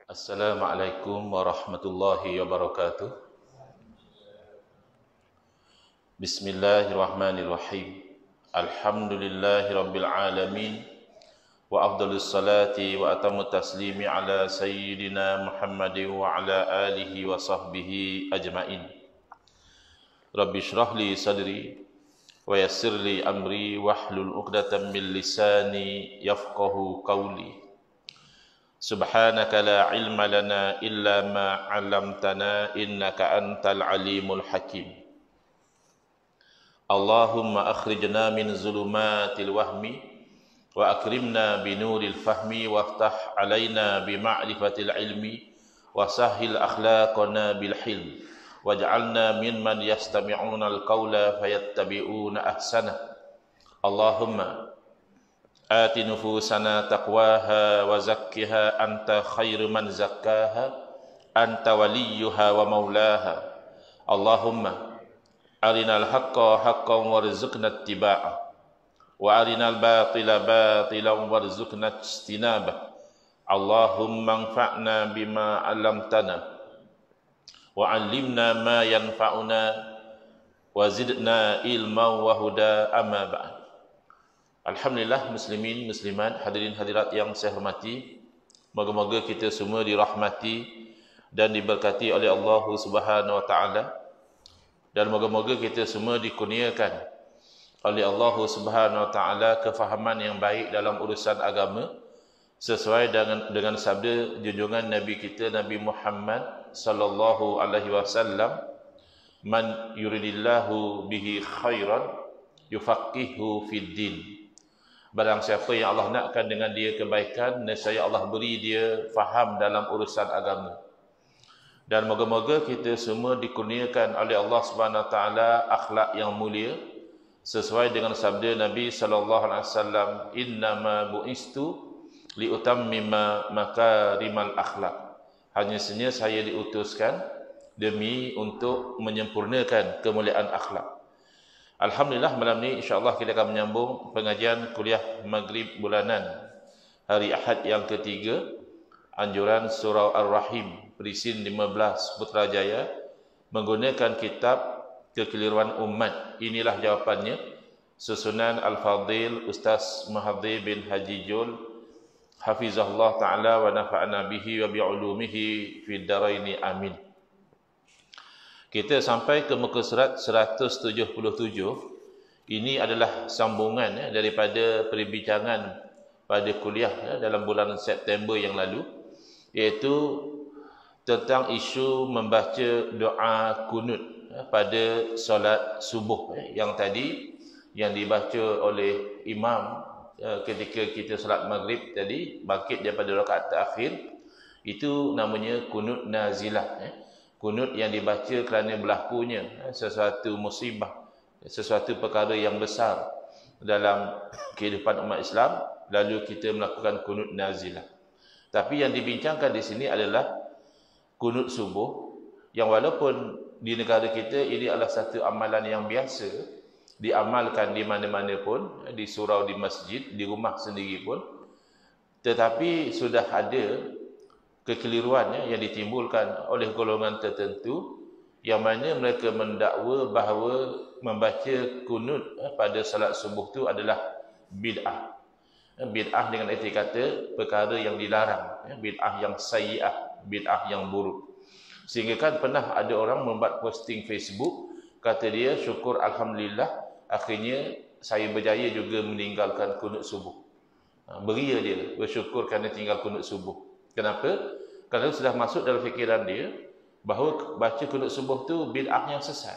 Assalamualaikum warahmatullahi wabarakatuh. Bismillahirrahmanirrahim. Alhamdulillahi rabbil alamin. Wa afdalus salati wa atamut taslimi ala sayyidina Muhammadin wa ala alihi wa sahbihi ajmain. Rabbi shrah li sadri wa yassir li amri wahlul 'uqdatam min lisani yafqahu qawli. Subhanaka la ilma lana illa ma 'allamtana innaka antal alimul hakim. Allahumma akhrijna min zulumatil wahmi wa akrimna binuril fahmi waftah alaina bima'rifatil ilmi wa sahhil akhlaqana bil hilm waj'alna mimman yastami'una al-qawla fayattabi'una ahsana. Allahumma آت نفوسنا تقواها وزكها أنت خير من زكاها أنت وليها ومولاها. اللهم أرنا الحق حقا وارزقنا اتباعه وأرنا الباطل باطلا وارزقنا اجتنابه. اللهم انفعنا بما علمتنا وعلمنا ما ينفعنا وزدنا علما وهدى. أما بعد. Alhamdulillah, muslimin, muslimat, hadirin hadirat yang saya hormati. Moga-moga kita semua dirahmati dan diberkati oleh Allah Subhanahu wa taala. Dan moga-moga kita semua dikurniakan oleh Allah Subhanahu wa taala kefahaman yang baik dalam urusan agama sesuai dengan sabda junjungan Nabi kita Nabi Muhammad sallallahu alaihi wasallam, man yuridillahu bihi khairan yufaqihu fid din. Barang siapa yang Allah nakkan dengan dia kebaikan, nescaya Allah beri dia faham dalam urusan agama. Dan moga-moga kita semua dikurniakan oleh Allah Subhanahu wa taala akhlak yang mulia sesuai dengan sabda Nabi sallallahu alaihi wasallam, innama bu'istu liutammima makarimal akhlak. Hanya saja saya diutuskan demi untuk menyempurnakan kemuliaan akhlak. Alhamdulillah, malam ni insya-Allah kita akan menyambung pengajian kuliah Maghrib bulanan hari Ahad yang ketiga, anjuran surah Ar-Rahim, perisin 15 Putrajaya, menggunakan kitab Kekeliruan Umat. Inilah jawapannya, susunan Al-Fadhil Ustaz Mahathir bin Haji Jul hafizahullah taala wa nafa'ana bihi wa bi'ulumihi fid dharaini amin. Kita sampai ke muka surat 177. Ini adalah sambungan daripada perbincangan pada kuliah dalam bulan September yang lalu, iaitu tentang isu membaca doa kunut pada solat subuh yang tadi yang dibaca oleh imam ketika kita solat maghrib tadi, bangkit daripada rakaat terakhir. Itu namanya kunut nazilah. Kunut yang dibaca kerana berlakunya sesuatu musibah, sesuatu perkara yang besar dalam kehidupan umat Islam, lalu kita melakukan kunut nazilah. Tapi yang dibincangkan di sini adalah kunut subuh, yang walaupun di negara kita ini adalah satu amalan yang biasa diamalkan di mana-mana pun, di surau, di masjid, di rumah sendiri pun, tetapi sudah ada kekeliruan yang ditimbulkan oleh golongan tertentu yang mana mereka mendakwa bahawa membaca kunut pada salat subuh itu adalah bid'ah. Bid'ah dengan erti kata perkara yang dilarang, bid'ah yang sayyi'ah, bid'ah yang buruk. Sehingga kan pernah ada orang membuat posting Facebook, kata dia, syukur alhamdulillah akhirnya saya berjaya juga meninggalkan kunut subuh. Beria dia, bersyukur kerana tinggal kunut subuh. Kenapa? Kerana sudah masuk dalam fikiran dia bahawa baca kunut subuh tu bid'ah yang sesat.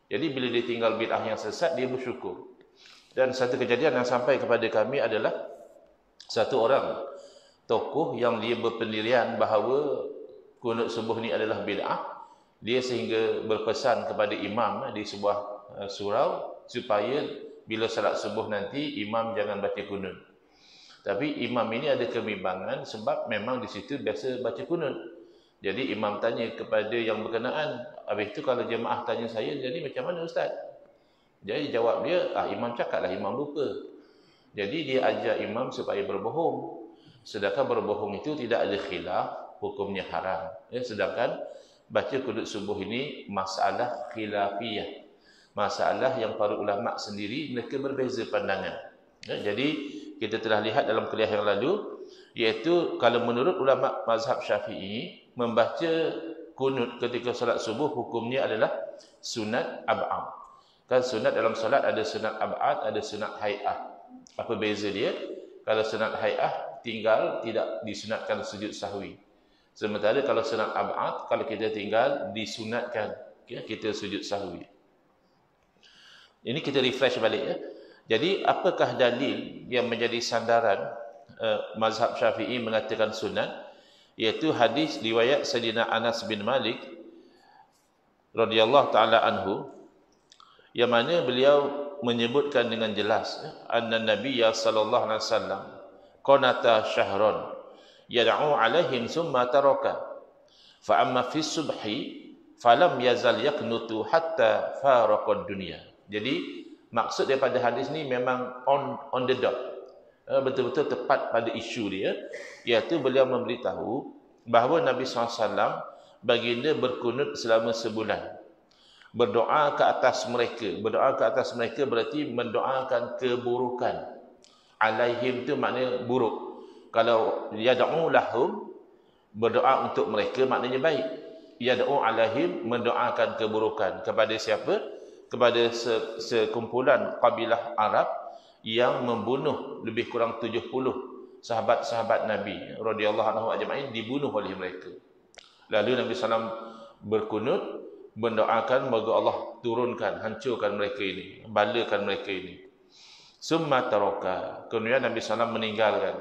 Jadi bila dia tinggal bid'ah yang sesat, dia bersyukur. Dan satu kejadian yang sampai kepada kami adalah satu orang tokoh yang dia berpendirian bahawa kunut subuh ni adalah bid'ah. Dia sehingga berpesan kepada imam di sebuah surau supaya bila salat subuh nanti imam jangan baca kunut. Tapi imam ini ada kebimbangan sebab memang di situ biasa baca kunut. Jadi imam tanya kepada yang berkenaan, habis itu kalau jemaah tanya saya, jadi macam mana ustaz? Jadi jawab dia, imam cakaplah, imam lupa. Jadi dia ajar imam supaya berbohong. Sedangkan berbohong itu tidak ada khilaf, hukumnya haram. Sedangkan baca kunut subuh ini masalah khilafiyah, masalah yang para ulama sendiri mereka berbeza pandangan. Jadi kita telah lihat dalam kuliah yang lalu, iaitu kalau menurut ulama mazhab Syafi'i, membaca kunut ketika solat subuh hukumnya adalah sunat ab'ad. Kan sunat dalam solat ada sunat ab'ad, ada sunat hay'ah. Apa beza dia? Kalau sunat hay'ah tinggal tidak disunatkan sujud sahwi. Sementara kalau sunat ab'ad, kalau kita tinggal disunatkan kita sujud sahwi. Ini kita refresh balik ya. Jadi apakah dalil yang menjadi sandaran mazhab Syafi'i mengatakan sunat? Iaitu hadis riwayat Sayyidina Anas bin Malik radhiyallahu taala anhu, yang mana beliau menyebutkan dengan jelas anna nabiyya sallallahu alaihi wasallam qanata syahran yad'u alaihim thumma taraka fa amma fi subhi falam yazal yaqnutu hatta faraqa dunya. Jadi maksud daripada hadis ni memang on the dot, betul-betul tepat pada isu dia, iaitu beliau memberitahu bahawa Nabi SAW baginda berkunut selama sebulan, berdoa ke atas mereka. Berdoa ke atas mereka berarti mendoakan keburukan. Alaihim tu maknanya buruk. Kalau yad'u lahum, berdoa untuk mereka maknanya baik. Yad'u alaihim, mendoakan keburukan. Kepada siapa? Kepada sekumpulan kabilah Arab yang membunuh lebih kurang 70 sahabat-sahabat Nabi radhiyallahu anhu ajma'in, dibunuh oleh mereka. Lalu Nabi SAW berkunut mendoakan moga Allah turunkan, hancurkan mereka ini, balakan mereka ini. Summa taraka, kemudian Nabi SAW meninggalkan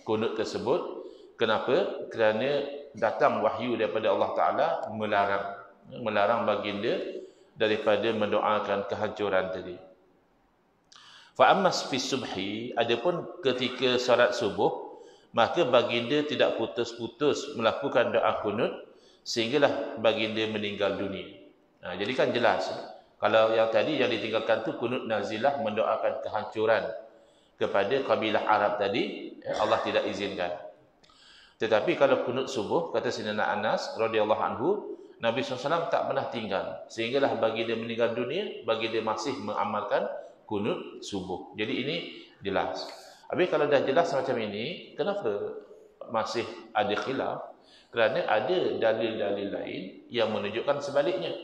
kunut tersebut. Kenapa? Kerana datang wahyu daripada Allah Ta'ala melarang baginda daripada mendoakan kehancuran tadi. Fa ammas fi subhi, adapun ketika solat subuh, maka baginda tidak putus-putus melakukan doa kunut sehinggalah baginda meninggal dunia. Jadi kan jelas, kalau yang tadi yang ditinggalkan tu kunut nazilah, mendoakan kehancuran kepada kabilah Arab tadi, Allah tidak izinkan. Tetapi kalau kunut subuh, kata Sayyidina Anas radhiyallahu anhu, Nabi SAW tak pernah tinggal sehinggalah baginda meninggal dunia, baginda masih mengamalkan kunut subuh. Jadi ini jelas. Habis kalau dah jelas macam ini, kenapa masih ada khilaf? Kerana ada dalil-dalil lain yang menunjukkan sebaliknya.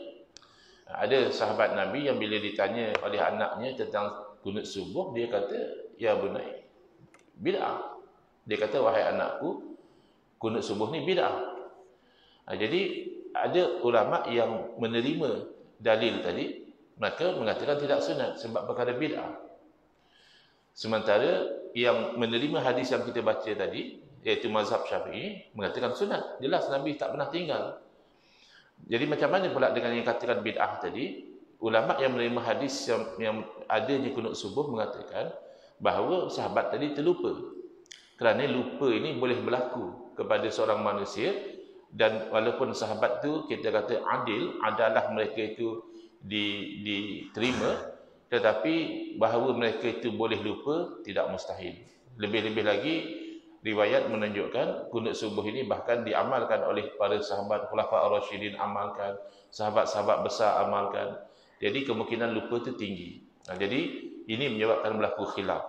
Ada sahabat Nabi yang bila ditanya oleh anaknya tentang kunut subuh, dia kata, ya bunai, bid'ah. Dia kata, wahai anakku, kunut subuh ni bid'ah. Jadi ada ulama yang menerima dalil tadi, maka mengatakan tidak sunat sebab perkara bid'ah. Sementara yang menerima hadis yang kita baca tadi, iaitu mazhab Syafi'i, mengatakan sunat. Jelas Nabi tak pernah tinggal. Jadi macam mana pula dengan yang katakan bid'ah tadi? Ulama yang menerima hadis yang adanya kunut subuh mengatakan bahawa sahabat tadi terlupa. Kerana lupa ini boleh berlaku kepada seorang manusia, dan walaupun sahabat tu kita kata adil, adalah mereka itu diterima, tetapi bahawa mereka itu boleh lupa tidak mustahil. Lebih-lebih lagi riwayat menunjukkan kunut subuh ini bahkan diamalkan oleh para sahabat khulafa ar-rasyidin, amalkan, sahabat-sahabat besar amalkan. Jadi kemungkinan lupa itu tinggi. Jadi ini menyebabkan berlaku khilaf.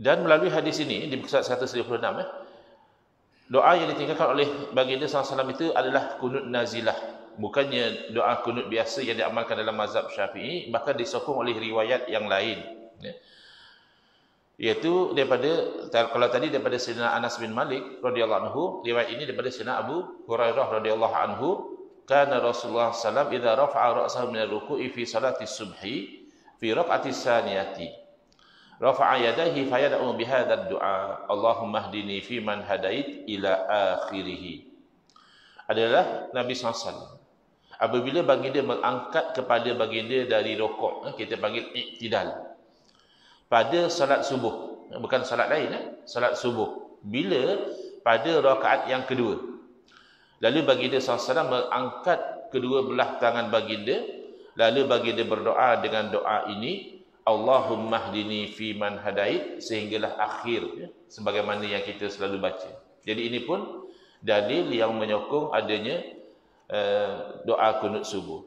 Dan melalui hadis ini di muka 136, doa yang ditinggalkan oleh baginda SAW itu adalah kunut nazilah. Bukannya doa kunut biasa yang diamalkan dalam mazhab Syafi'i, bahkan disokong oleh riwayat yang lain. Iaitu daripada, kalau tadi daripada Sayyidina Anas bin Malik radhiyallahu anhu, riwayat ini daripada Sayyidina Abu Hurairah radhiyallahu anhu, kana Rasulullah SAW idza rafa'a ra'sahu min ar-ruku'i fi salati subhi fi raq'ati tsaniyati rafa'a yadayhi fayad'u bihadha ad-du'a Allahumma hdini fi man hadait ila akhirih. Adalah Nabi SAW apabila baginda mengangkat kepada baginda dari rokok, kita panggil iktidal, pada salat subuh, bukan salat lain, salat subuh, bila pada rakaat yang kedua, lalu baginda SAW mengangkat kedua belah tangan baginda, lalu baginda berdoa dengan doa ini, Allahumma hdini fi man hadait, sehinggalah akhir ya, sebagaimana yang kita selalu baca. Jadi ini pun dalil yang menyokong adanya doa kunut subuh.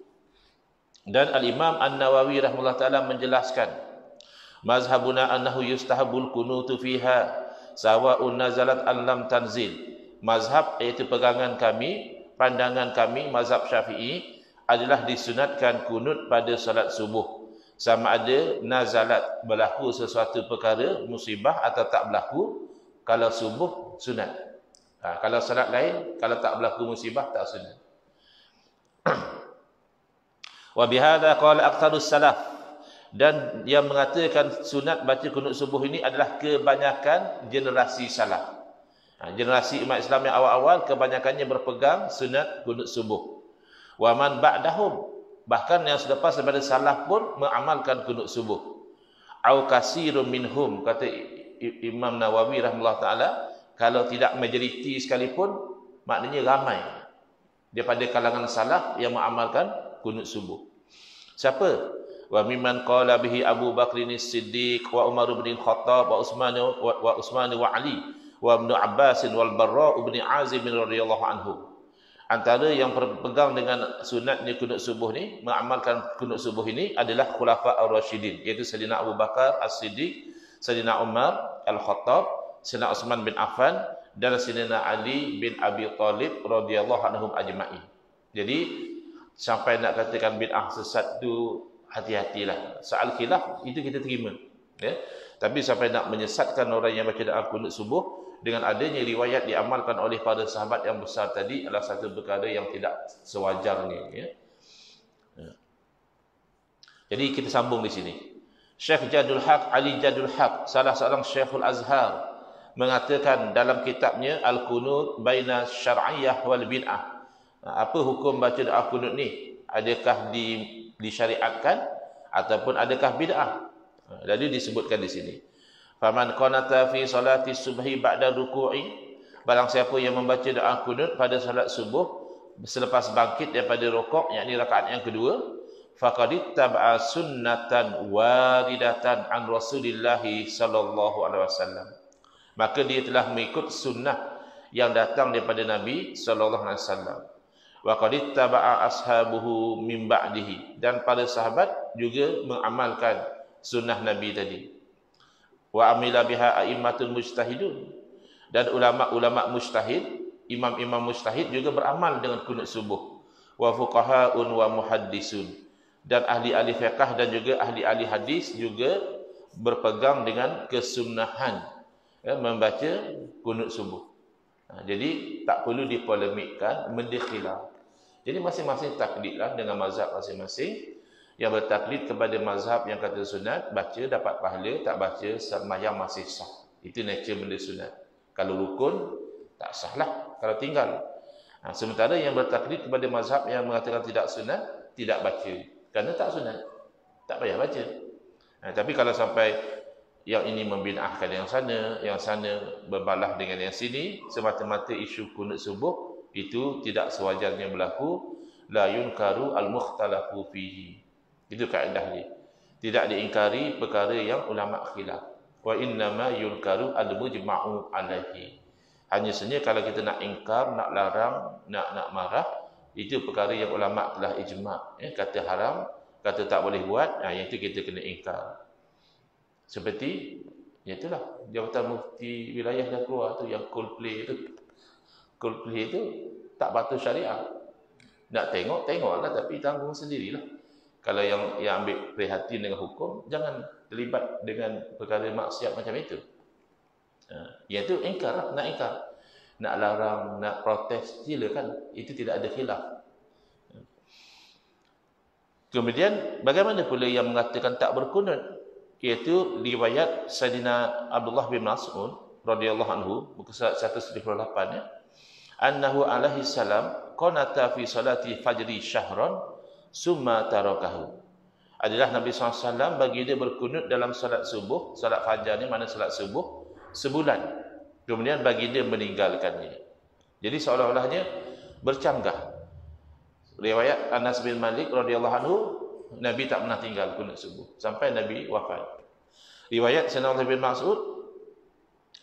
Dan Al-Imam An-Nawawi rahimahullah taala menjelaskan, mazhabuna annahu yustahabul kunutu fiha sawa'un nazalat an lam tanzil. Mazhab iaitu pegangan kami, pandangan kami mazhab Syafi'i adalah disunatkan kunut pada salat subuh, sama ada nazalat berlaku sesuatu perkara musibah atau tak berlaku. Kalau subuh sunat, kalau salat lain, kalau tak berlaku musibah tak sunat. Wa bihadza qala aktsarus salaf, dan yang mengatakan sunat baca kunut subuh ini adalah kebanyakan generasi salaf. Generasi umat Islam yang awal-awal kebanyakannya berpegang sunat kunut subuh. Wa man ba'dahum, bahkan yang selepas daripada salaf pun mengamalkan kunut subuh. Au kasirun minhum, kata Imam Nawawi rahimahullah taala, kalau tidak majoriti sekalipun, maknanya ramai daripada kalangan salaf yang mengamalkan kunut subuh. Siapa? Wa mimman qala bihi Abu Bakr as-Siddiq wa Umar bin Khattab wa Utsman wa Ali wa Ibnu Abbas wal Barra bin Azib radhiyallahu anhu. Antara yang berpegang dengan sunatnya kunut subuh ni, mengamalkan kunut subuh ini adalah khulafa ar-rasyidin, iaitu Sayyidina Abu Bakar as-Siddiq, Sayyidina Umar al-Khattab, Sayyidina Utsman bin Affan, dan Sayyidina Ali bin Abi Thalib radhiyallahu anhum ajma'in. Jadi sampai nak katakan bid'ah sesat tu, hati-hatilah. Soal khilaf itu kita terima, ya. Tapi sampai nak menyesatkan orang yang baca doa kunut subuh dengan adanya riwayat diamalkan oleh para sahabat yang besar tadi adalah satu perkara yang tidak sewajarnya, ya. Jadi kita sambung di sini. Syekh Jadul Haq, Ali Jadul Haq, salah seorang Syekhul Azhar, mengatakan dalam kitabnya Al-Qunut Baina Syar'iyyah wal Bid'ah. Apa hukum baca doa kunut ni? Adakah disyariatkan ataupun adakah bid'ah? Jadi disebutkan di sini. Faman qanata fi salati subhi ba'da ruku'i, barang siapa yang membaca doa kunut pada salat subuh selepas bangkit daripada rukuk, yakni rakaat yang kedua, faqad ittaba'a sunnatan waridatan an Rasulillah sallallahu alaihi wasallam, maka dia telah mengikut sunnah yang datang daripada Nabi sallallahu alaihi wasallam. Wa qad ittaba'a ashabuhu min ba'dihi, dan para sahabat juga mengamalkan sunnah Nabi tadi. Wa amila biha a'immatul mujtahidun, dan ulama-ulama mujtahid, imam-imam mujtahid juga beramal dengan kunut subuh. Wa fuqaha'un wa muhaddisun, dan ahli-ahli fiqh dan juga ahli-ahli hadis juga berpegang dengan kesunnahan, ya, membaca kunut subuh. Jadi tak perlu dipolemikkan, mendikhilaf. Jadi masing-masing taklidlah dengan mazhab masing-masing. Yang bertaklid kepada mazhab yang kata sunat, baca dapat pahala, tak baca sembahyang masih sah. Itu nature benda sunat. Kalau rukun, tak sahlah kalau tinggal. Sementara yang bertaklid kepada mazhab yang mengatakan tidak sunat, tidak baca, kerana tak sunat, tak payah baca. Tapi kalau sampai yang ini membid'ahkan yang sana berbalah dengan yang sini, semata-mata isu kunut subuh, itu tidak sewajarnya berlaku. La yunkaru al-mukhtalafu fihi. Itu kaedah dia. Tidak diingkari perkara yang ulama khilaf. Wa innama yunkaru al-mujma'u alaihi. Hanya saja kalau kita nak ingkar, nak larang, nak marah, itu perkara yang ulama telah ijma', ya, kata haram, kata tak boleh buat, yang itu kita kena ingkar. Seperti itulah jabatan mufti wilayah dah keluar tu, yang Coldplay itu tak patuh syariah. Nak tengoklah, tapi tanggung sendirilah. Kalau yang ambil prihatin dengan hukum, jangan terlibat dengan perkara maksiat macam itu. Iaitu ingkar lah, nak ingkar, nak larang, nak protes, silakan. Itu tidak ada khilaf. Kemudian bagaimana pula yang mengatakan tak berkunut? Iaitu riwayat Sayyidina Abdullah bin Mas'ud radhiyallahu anhu, buku 198, ya. Annahu alaihi salam qanata fi salati fajri syahran summa tarakahu. Adalah Nabi SAW bagi dia berkunut dalam salat subuh, salat fajar ni mana salat subuh, sebulan. Kemudian bagi dia meninggalkannya. Jadi seolah-olahnya bercanggah. Riwayat Anas bin Malik radhiyallahu anhu, Nabi tak pernah tinggal kunut subuh sampai Nabi wafat. Riwayat Sayyidina Abdullah bin Mas'ud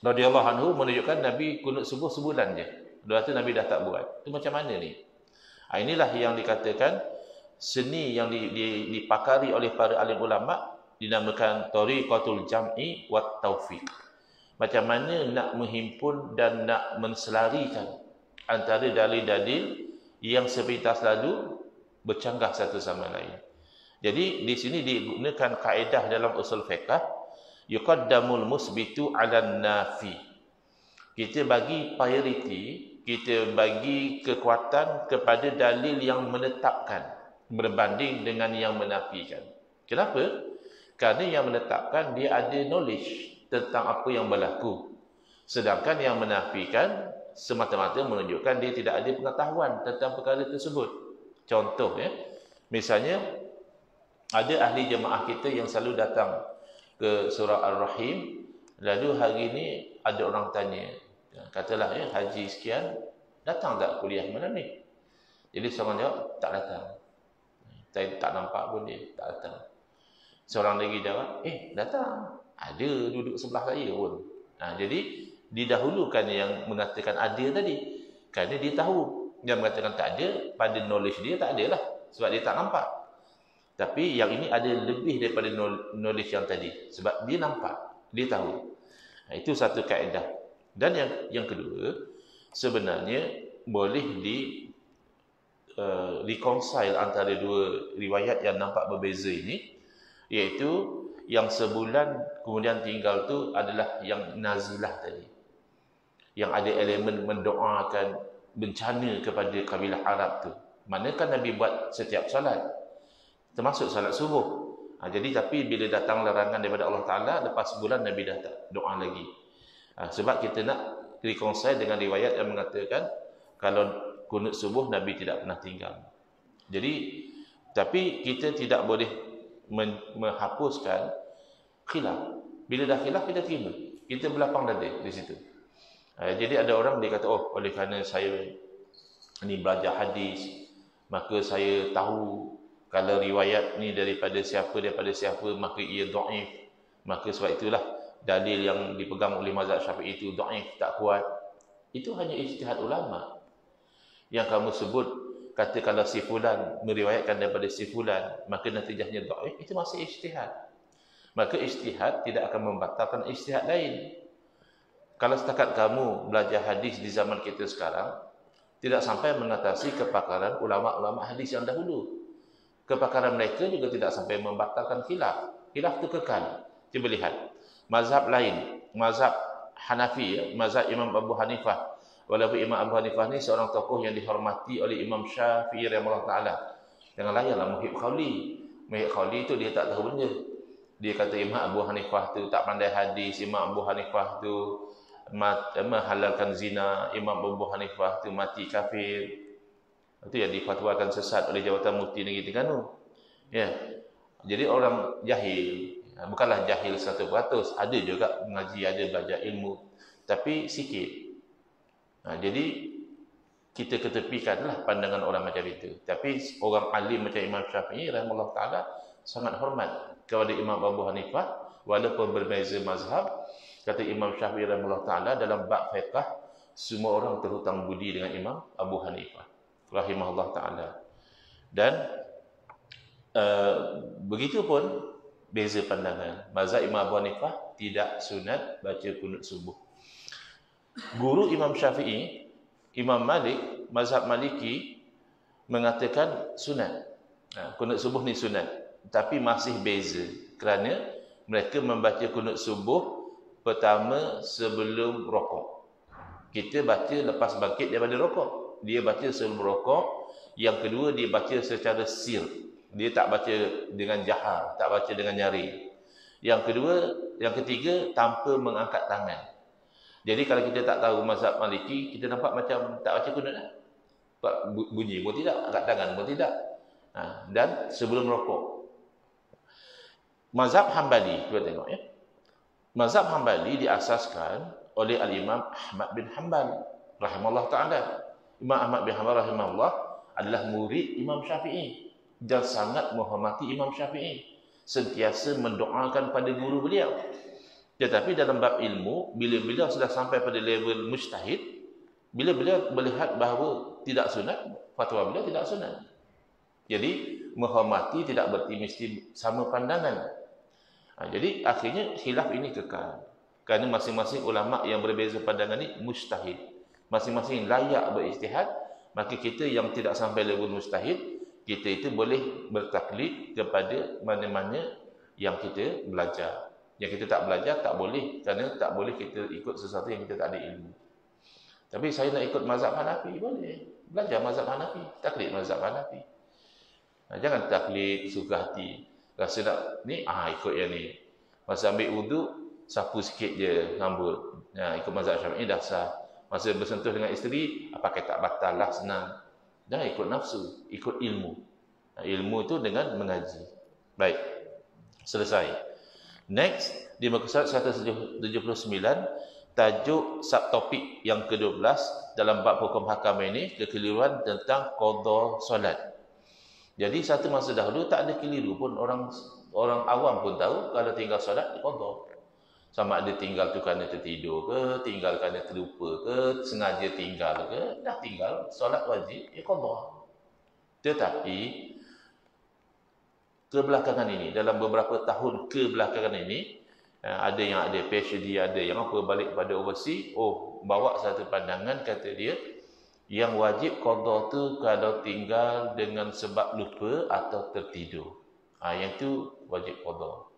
radhiyallahu anhu menunjukkan Nabi kunut subuh sebulan je. Lepas tu Nabi dah tak buat. Itu macam mana ni? Inilah yang dikatakan seni yang dipakari oleh para alim ulama, dinamakan tariqatul jam'i wat taufiq. Macam mana nak menghimpun dan nak menselarikan antara dalil-dalil yang sepintas lalu bercanggah satu sama lain. Jadi di sini digunakan kaedah dalam usul fiqh, yuqaddamul musbitu 'alan nafi. Kita bagi priority, kita bagi kekuatan kepada dalil yang menetapkan berbanding dengan yang menafikan. Kenapa? Kerana yang menetapkan dia ada knowledge tentang apa yang berlaku. Sedangkan yang menafikan semata-mata menunjukkan dia tidak ada pengetahuan tentang perkara tersebut. Contoh misalnya ada ahli jemaah kita yang selalu datang ke surah Ar-Rahim, lalu hari ini ada orang tanya, katalah haji sekian datang tak kuliah malam ni? Jadi seorang jawab tak datang. Saya tak nampak pun dia tak datang. Seorang lagi jawab, datang. Ada duduk sebelah saya pun. Jadi didahulukan yang mengatakan ada tadi. Kerana dia tahu. Yang mengatakan tak ada, pada knowledge dia tak ada lah. Sebab dia tak nampak. Tapi yang ini ada lebih daripada knowledge yang tadi. Sebab dia nampak. Dia tahu. Itu satu kaedah. Dan yang kedua, sebenarnya boleh reconcile antara dua riwayat yang nampak berbeza ini, iaitu yang sebulan kemudian tinggal tu adalah yang nazilah tadi, yang ada elemen mendoakan bencana kepada kabilah Arab tu. Manakah Nabi buat setiap salat, termasuk salat subuh. Jadi tapi bila datang larangan daripada Allah Ta'ala, lepas sebulan Nabi dah tak doa lagi. Sebab kita nak reconcile dengan riwayat yang mengatakan kalau kunut subuh Nabi tidak pernah tinggal. Jadi tapi kita tidak boleh menghapuskan khilaf. Bila dah khilaf kita terima. Kita berlapang dada di situ. Jadi ada orang dia kata, oleh kerana saya ni belajar hadis, maka saya tahu kalau riwayat ni daripada siapa, maka ia dhaif. Maka sebab itulah dalil yang dipegang oleh mazhab Syafi'i itu dhaif, tak kuat. Itu hanya ijtihad ulama. Yang kamu sebut, kata kalau si fulan meriwayatkan daripada si fulan, maka natijahnya dhaif, itu masih ijtihad. Maka ijtihad tidak akan membatalkan ijtihad lain. Kalau setakat kamu belajar hadis di zaman kita sekarang, tidak sampai mengatasi kepakaran ulama-ulama hadis yang dahulu. Kepakaran mereka juga tidak sampai membatalkan khilaf. Khilaf itu kekal. Cuba lihat. Mazhab lain, mazhab Hanafi, mazhab Imam Abu Hanifah. Walaupun Imam Abu Hanifah ni seorang tokoh yang dihormati oleh Imam Syafi'i rahimahullah ta'ala. Jangan layanlah Muhib Khawli. Muhib Khawli itu dia tak tahu benda. Dia kata Imam Abu Hanifah tu tak pandai hadis, Imam Abu Hanifah tu menghalalkan zina, Imam Abu Hanifah tu mati kafir. Itu yang difatwakan sesat oleh Jabatan Mufti Negeri Terengganu. Ya. Jadi orang jahil, bukanlah jahil 100%, ada juga mengaji, ada belajar ilmu, tapi sikit. Jadi kita ketepikanlah pandangan orang macam itu. Tapi orang alim macam Imam Syafi'i rahimahullah ta'ala sangat hormat kepada Imam Abu Hanifah, walaupun berbeza mazhab. Kata Imam Syafi'i rahimahullah ta'ala dalam bab fiqh, semua orang terhutang budi dengan Imam Abu Hanifah rahimahullah ta'ala. Dan begitu pun beza pandangan. Mazhab Imam Abu Hanifah tidak sunat baca kunut subuh. Guru Imam Syafi'i, Imam Malik, mazhab Maliki mengatakan sunat. Kunut subuh ni sunat, tapi masih beza kerana mereka membaca kunut subuh pertama sebelum rokok. Kita baca lepas bangkit daripada rokok. Dia baca sebelum rokok. Yang kedua dia baca secara sir. Dia tak baca dengan jahar, tak baca dengan nyari. Yang ketiga tanpa mengangkat tangan. Jadi kalau kita tak tahu mazhab Maliki, kita nampak macam tak baca kunut lah. Bunyi pun tidak, angkat tangan pun tidak. Dan sebelum rokok. Mazhab Hambali, kita tengok ya. Mazhab Hambali diasaskan oleh Al-Imam Ahmad bin Hanbal rahimahullah ta'ala. Imam Ahmad bin Hanbal rahimahullah adalah murid Imam Syafi'i. dan sangat menghormati Imam Syafi'i, sentiasa mendoakan pada guru beliau. Tetapi dalam bab ilmu, bila beliau sudah sampai pada level mujtahid, bila beliau melihat bahawa tidak sunat, fatwa beliau tidak sunat. Jadi menghormati tidak berarti mesti sama pandangan. Jadi akhirnya khilaf ini kekal. Kerana masing-masing ulama yang berbeza pandangan ini mujtahid. Masing-masing layak berijtihad, maka kita yang tidak sampai level mujtahid, kita itu boleh bertaklid kepada mana-mana yang kita belajar. Yang kita tak belajar tak boleh, kerana tak boleh kita ikut sesuatu yang kita tak ada ilmu. Tapi saya nak ikut mazhab Hanafi, boleh. Belajar mazhab Hanafi, taklid mazhab Hanafi. Jangan taklid suka hati. Rasa nak ni, ikut yang ni. Masa ambil wuduk, sapu sikit je rambut. Ikut mazhab Syafi'i dah sah. Masa bersentuh dengan isteri, pakai tak batal lah, senang. Jangan ikut nafsu, ikut ilmu. Ilmu itu dengan mengaji. Baik, selesai. Next, di muka surat 179, tajuk subtopik yang ke-12 dalam bab hukum hakam ini, kekeliruan tentang qada solat. Jadi satu masa dahulu tak ada keliru pun, orang awam pun tahu kalau tinggal solat qada. Sama ada tinggal tu kerana tertidur ke, tinggal kerana terlupa ke, sengaja tinggal ke, dah tinggal solat wajib, qada. Tetapi kebelakangan ini, dalam beberapa tahun kebelakangan ini, ada yang ada PhD, ada yang balik pada overseas, bawa satu pandangan, kata dia, yang wajib qada tu kalau tinggal dengan sebab lupa atau tertidur. Yang tu wajib qada.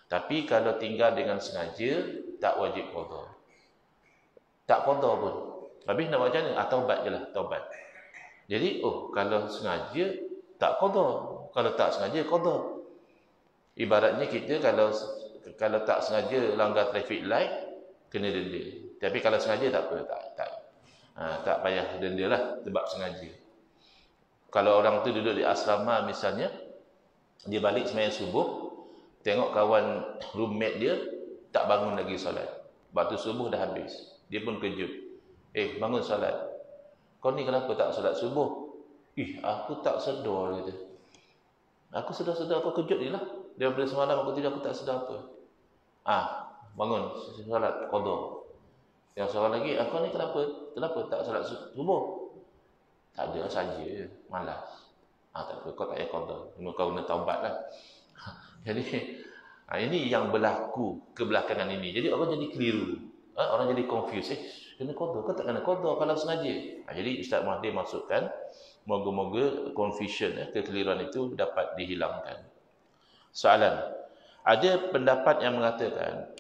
Tapi kalau tinggal dengan sengaja, tak wajib qada. Tak qada pun. Habis nak buat macam mana? Taubat je lah, taubat. Jadi, kalau sengaja, tak qada. Kalau tak sengaja, qada. Ibaratnya kita kalau tak sengaja langgar traffic light, kena denda. Tapi kalau sengaja tak apa, tak payah denda lah sebab sengaja. Kalau orang tu duduk di asrama misalnya, dia balik sembahyang subuh, tengok kawan roommate dia tak bangun lagi solat. Waktu subuh dah habis. Dia pun kejut. Bangun solat. Kau ni kenapa tak solat subuh? Aku tak sedar, kata. Aku sedar-sedar, aku kejut ni lah. Daripada semalam aku tidur, aku tak sedar apa. Bangun, solat qada. Yang seorang lagi, kau ni kenapa tak solat subuh? Tak ada, saja, malas. Tak apa, kau tak payah qada. Kau kena taubat lah. Jadi, ini yang berlaku kebelakangan ini. Jadi orang jadi keliru. Orang jadi confused. Kena qada, kau tak kena qada kalau sengaja. Jadi Ustaz Mahdi masukkan, moga-moga confusion, kekeliruan itu dapat dihilangkan. Soalan, ada pendapat yang mengatakan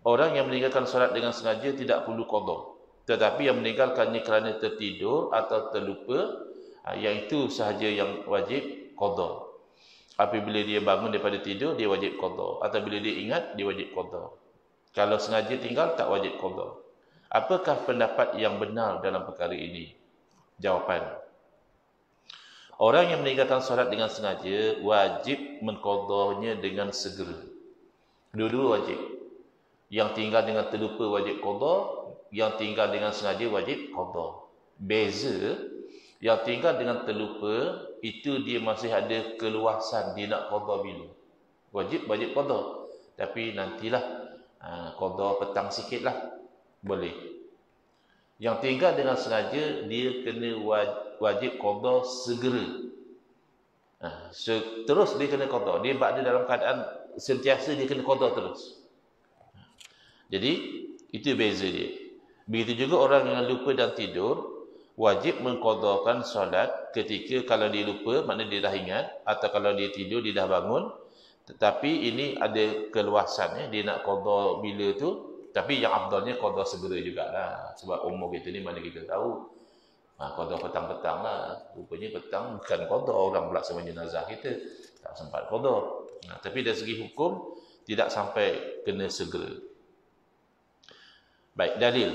orang yang meninggalkan solat dengan sengaja tidak perlu qada, tetapi yang meninggalkannya kerana tertidur atau terlupa, yang itu sahaja yang wajib qada. Apabila dia bangun daripada tidur, dia wajib qada, atau bila dia ingat, dia wajib qada. Kalau sengaja tinggal, tak wajib qada. Apakah pendapat yang benar dalam perkara ini? Jawapan, orang yang meninggalkan solat dengan sengaja wajib mengqadanya dengan segera. Dua-dua wajib. Yang tinggal dengan terlupa wajib qada, yang tinggal dengan sengaja wajib qada. Beza, yang tinggal dengan terlupa itu dia masih ada keluasan dia nak qada bila. Wajib qada. Tapi nantilah qada petang sikitlah. Boleh. Yang tinggal dengan sengaja dia kena wajib qada segera. Terus dia kena qada. Dia berada dalam keadaan sentiasa dia kena qada terus. Jadi itu beza dia. Begitu juga orang yang lupa dan tidur wajib mengqadakan solat ketika kalau dia lupa, maknanya dia dah ingat, atau kalau dia tidur dia dah bangun. Tetapi ini ada keluasan, dia nak qada bila tu. Tapi yang afdalnya qada segera jugalah. Sebab umur kita ni mana kita tahu. Qada petang-petang lah. Rupanya petang bukan qada, orang melaksanakan jenazah kita. Tak sempat qada. Tapi dari segi hukum, tidak sampai kena segera. Baik, dalil.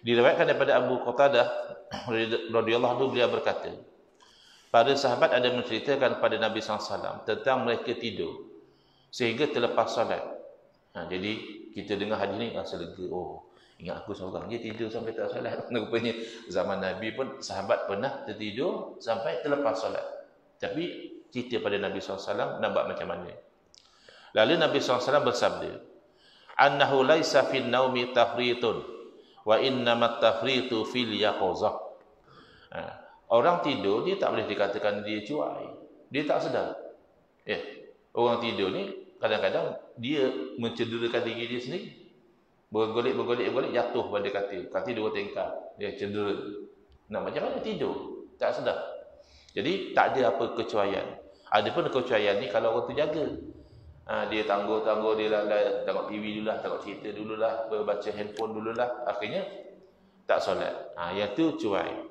Diriwayatkan daripada Abu Qatadah radhiyallahu anhu, beliau berkata, para sahabat ada menceritakan kepada Nabi SAW tentang mereka tidur sehingga terlepas solat. Jadi kita dengar hadis ni rasa lega. Ingat aku seorang je tidur sampai tak solat. Rupanya zaman Nabi pun sahabat pernah tertidur sampai terlepas solat. Tapi cerita pada Nabi SAW nak buat macam mana. Lalu Nabi SAW bersabda, annahu laisa fin naumi tafritun wa innamat tafritu fil yaqazah. Orang tidur dia tak boleh dikatakan dia cuai. Dia tak sedar. Ya. Orang tidur ni kadang-kadang dia mencederakan diri dia sendiri. Bergolek jatuh pada katil. Katil 2 tingkat. Dia cedera. Nak macam mana tidur? Tak sedar. Jadi tak ada apa kecuaian. Adapun kecuaian ni kalau orang tu jaga. Dia tangguh-tangguh, dia lalai, tengok TV dululah, tengok cerita dululah, baca handphone dululah, akhirnya tak solat. Yang tu cuai.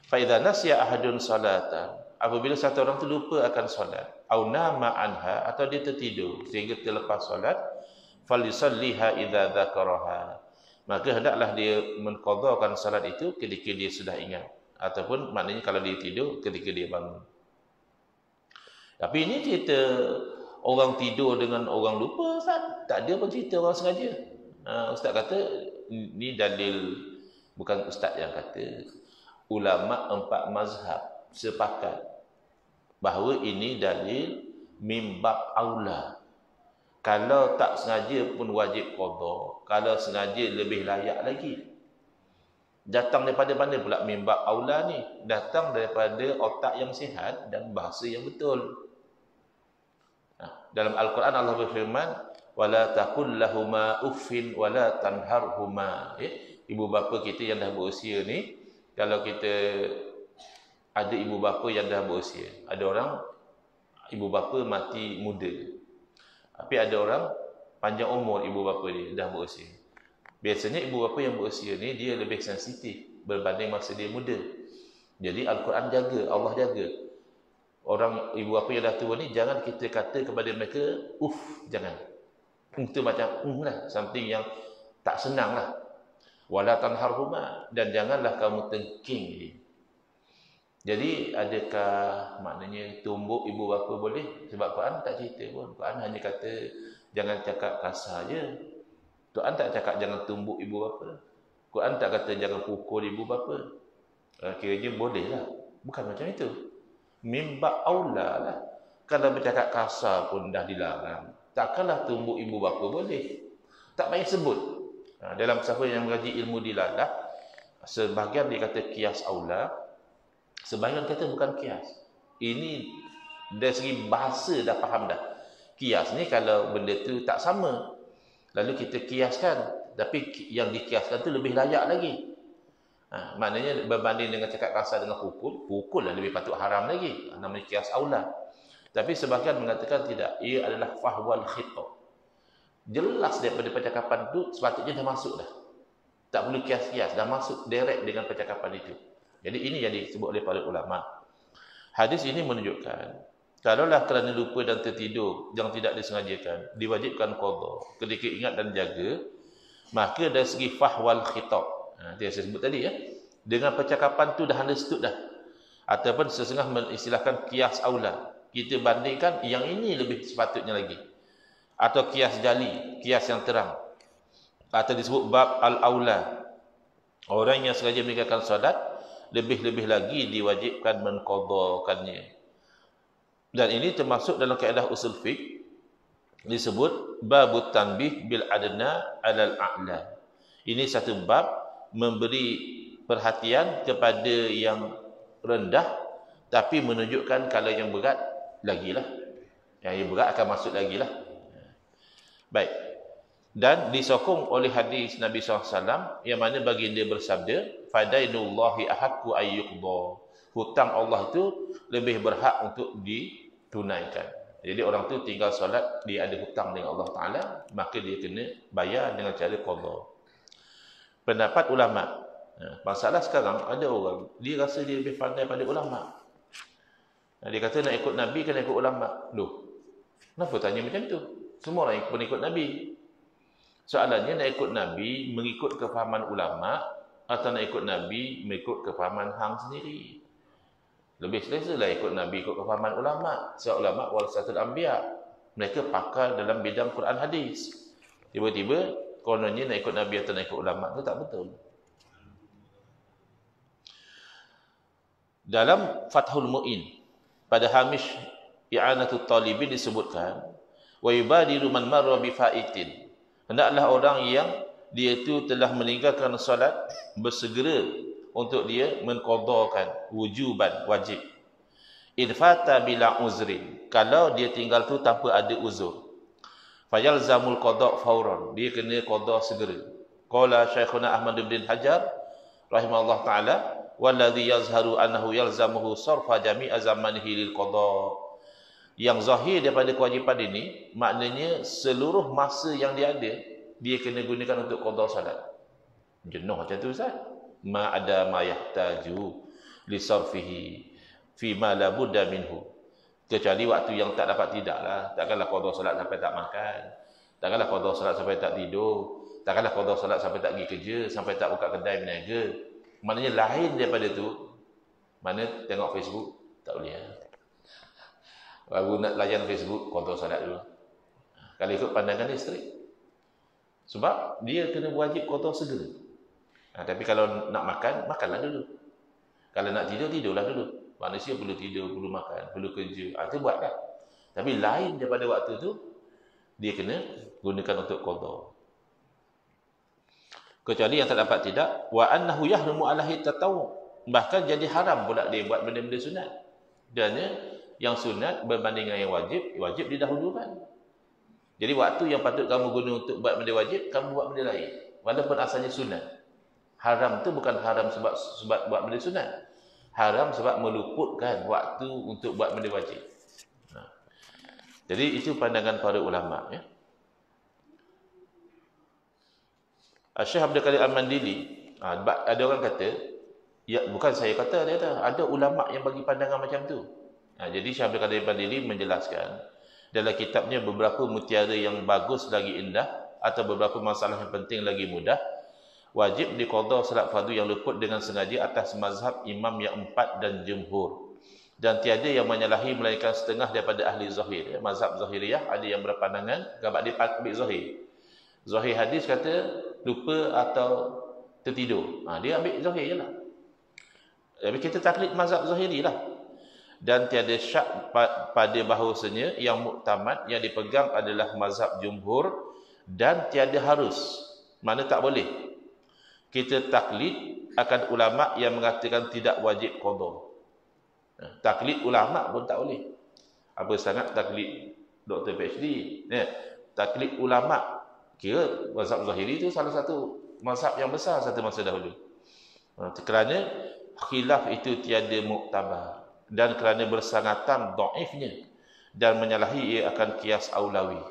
Fa idza nasiya ahadun salatan, apabila satu orang tu lupa akan solat, au nama anha, atau dia tertidur sehingga terlepas solat, falisalliha idza dzakaraha, maka hendaklah dia mengqadhakan solat itu ketika dia sudah ingat, ataupun maknanya kalau dia tidur ketika dia bangun. Tapi ini cerita orang tidur dengan orang lupa, Ustaz. Tak ada pun cerita orang sengaja. Ustaz kata, ini dalil, bukan Ustaz yang kata. Ulama 4 mazhab sepakat bahawa ini dalil mimbab aula. Kalau tak sengaja pun wajib qadha. Kalau sengaja lebih layak lagi. Datang daripada mana pula mimbab aula ni? Datang daripada otak yang sihat dan bahasa yang betul. Dalam Al-Quran Allah berfirman, wala taqul lahuma uffin wala tanharhuma. Ibu bapa kita yang dah berusia ni, kalau kita ada ibu bapa yang dah berusia, ada orang ibu bapa mati muda, tapi ada orang panjang umur ibu bapa dia dah berusia. Biasanya ibu bapa yang berusia ni dia lebih sensitif berbanding masa dia muda. Jadi Al-Quran jaga, Allah jaga. Orang ibu bapa yang dah tua ni, jangan kita kata kepada mereka, jangan. Itu macam, lah, something yang tak senang lah. Wala tanharhuma, dan janganlah kamu tengking dia. Jadi, adakah maknanya tumbuk ibu bapa boleh? Sebab Quran tak cerita pun. Quran hanya kata, jangan cakap kasar je. Quran tak cakap jangan tumbuk ibu bapa. Quran tak kata jangan pukul ibu bapa. Kiranya boleh lah. Bukan macam itu. Mimba aula lah. Kalau bercakap kasar pun dah dilarang, takkanlah tumbuk ibu bapa boleh. Tak payah sebut. Dalam siapa yang mengaji ilmu dilalah, sebahagian dia kata kias aula, sebahagian kata bukan kias. Ini dari segi bahasa dah faham dah. Kias ni kalau benda tu tak sama, lalu kita kiaskan, tapi yang dikiaskan tu lebih layak lagi. Maknanya berbanding dengan cakap kasar dengan pukul lah lebih patut haram lagi. Namanya kias aula. Tapi sebahagian mengatakan tidak. Ia adalah fahwal khitab. Jelas daripada percakapan itu sepatutnya dah masuk dah. Tak perlu kias-kias, dah masuk direct dengan percakapan itu. Jadi ini yang disebut oleh para ulama. Hadis ini menunjukkan, kalaulah kerana lupa dan tertidur yang tidak disengajakan, diwajibkan qadha ketika ingat dan jaga, maka dari segi fahwal khitab, yang saya sebut tadi, dengan percakapan tu dah understood dah, ataupun sesengah mengistilahkan kias aula, kita bandingkan yang ini lebih sepatutnya lagi, atau kias jali, kias yang terang, atau disebut bab al-aula, orang yang sengaja meninggalkan solat lebih-lebih lagi diwajibkan mengqadhakannya. Dan ini termasuk dalam kaedah usul fiqh, disebut babut tanbih bil adna alal a'la. Ini satu bab memberi perhatian kepada yang rendah, tapi menunjukkan kalau yang berat lagilah. Yang berat akan masuk lagilah. Baik. Dan disokong oleh hadis Nabi SAW yang mana baginda bersabda, fadainullahi ahaqqu ayyuqda. Hutang Allah itu lebih berhak untuk ditunaikan. Jadi orang tu tinggal solat, dia ada hutang dengan Allah Ta'ala, maka dia kena bayar dengan cara qadha. Pendapat ulama. Masalah sekarang ada orang dia rasa dia lebih pandai pada ulama. Dia kata nak ikut Nabi kena ikut ulama. Loh, kenapa tanya macam tu? Semua orang pun ikut Nabi. Soalannya nak ikut Nabi mengikut kefahaman ulama atau nak ikut Nabi mengikut kefahaman hang sendiri. Lebih selesalah ikut Nabi ikut kefahaman ulama. Sebab ulama warasatul anbiya. Mereka pakar dalam bidang Quran hadis. Tiba-tiba kononnya nak ikut Nabi atau nak ikut ulama itu tak betul. Dalam Fathul Mu'in, pada hamish i'anatul talibin disebutkan, wa yubadiru man marra bi fa'itin. Hendaklah orang yang dia itu telah meninggalkan solat bersegera untuk dia mengqadhakan wujuban, wajib. In fata bila uzrin, kalau dia tinggal tu tanpa ada uzur, fayalzamul qada' fauran, dia kena qada segera. Qala Syekhuna Ahmad bin Hajar rahimahullah taala, walladhi yazharu annahu yalzamuhu sarfa jami'a zamanihi lil qada'. Yang zahir daripada kewajipan ini, maknanya seluruh masa yang dia ada, dia kena gunakan untuk qada salat. Jenuh macam tu Ustaz. Ma ada ma yahtaju li sarfihi fi ma la budda minhu. Kecuali waktu yang tak dapat tidaklah. Takkanlah qada salat sampai tak makan. Takkanlah qada salat sampai tak tidur. Takkanlah qada salat sampai tak pergi kerja, sampai tak buka kedai berniaga. Maknanya lain daripada tu. Mana tengok Facebook tak boleh. Baru nak layan Facebook, qada salat dulu. Kalau ikut pandangan isteri. Sebab dia kena wajib qada segera. Tapi kalau nak makan, makanlah dulu. Kalau nak tidur, tidurlah dulu. Manusia perlu tidur, perlu makan, perlu kerja. Itu buatlah. Tapi lain daripada waktu tu, dia kena gunakan untuk qada. Kecuali yang tak dapat tidak, wa annahu yahrumu alaihi tatawu. Bahkan jadi haram pula dia buat benda-benda sunat. Dan yang sunat berbanding dengan yang wajib didahulukan. Jadi waktu yang patut kamu guna untuk buat benda wajib, kamu buat benda lain. Walaupun asalnya sunat. Haram tu bukan haram sebab buat benda sunat. Haram sebab meluputkan waktu untuk buat benda wajib. Jadi itu pandangan para ulama. Ya. Syekh Abdul Qadir Al-Mandili, ada orang kata, ya, bukan saya kata, dia kata, ada ulama yang bagi pandangan macam tu. Jadi Syekh Abdul Qadir Al-Mandili menjelaskan, dalam kitabnya beberapa mutiara yang bagus lagi indah, atau beberapa masalah yang penting lagi mudah, wajib diqadha salat fardu yang luput dengan sengaja atas mazhab imam yang 4 dan jumhur. Dan tiada yang menyalahi melainkan setengah daripada ahli zahir. Mazhab zahiriyah ada yang berpandangan, gambar dia ambil zahir. Zahir hadis kata lupa atau tertidur. Dia ambil zahir je lah. Tapi kita taklid mazhab zahiri lah. Dan tiada syak pada bahawasanya yang muktamad, yang dipegang adalah mazhab jumhur. Dan tiada harus, mana tak boleh kita taklid akan ulama yang mengatakan tidak wajib qada. Taklid ulama pun tak boleh. Apa sangat taklid Dr. PhD. Taklid ulama, kira mazhab zahiri itu salah satu mazhab yang besar satu masa dahulu. Kerana khilaf itu tiada muktabar, dan kerana bersangatan dhaifnya dan menyalahi ia akan qiyas aulawi.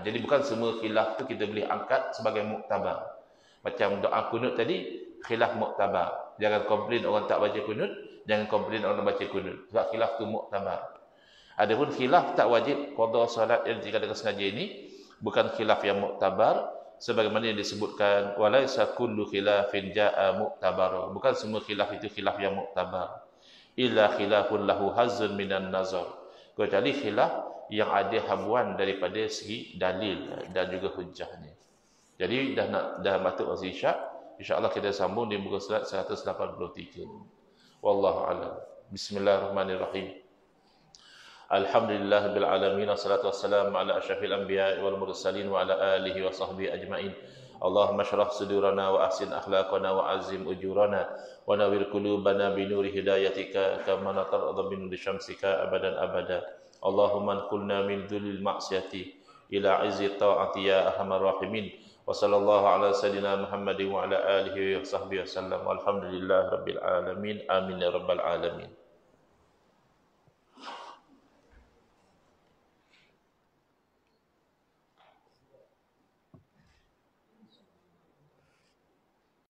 Jadi bukan semua khilaf tu kita boleh angkat sebagai muktabar. Macam doa kunut tadi, khilaf muktabar. Jangan komplain orang tak baca kunut, jangan komplain orang baca kunut. Sebab khilaf tu muktabar. Adapun khilaf tak wajib qada solat yang dikatakan sengaja ini, bukan khilaf yang muktabar, sebagaimana yang disebutkan, walaisa kullu khilafin jaa muktabar. Bukan semua khilaf itu khilaf yang muktabar. Illa khilafun lahu hazzun minan nazar. Kecuali khilaf yang ada habuan daripada segi dalil dan juga hujahnya. Jadi dah masuk waktu isyak. InsyaAllah kita sambung di muka surat 183. Wallahu a'lam. Bismillahirrahmanirrahim. Alhamdulillah bil alamin, wassalatu wassalamu ala asyrafil anbiya'i wal mursalin wa ala alihi wa sahbihi ajma'in. Allahumma syrah sudurana wa ahsin akhlaqana wa azim ujurana wa nawwir qulubana bi nuri hidayatika kama natarada bi nuri syamsika abadan abada. Allahumma anqulna min dhulil ma'siyati ila izzi ta'ati ya arhamar rahimin. Wa sallallahu ala sayyidina Muhammadin wa ala alihi wa sahbihi wasallam. Walhamdulillah rabbil alamin. Amin ya rabbal alamin.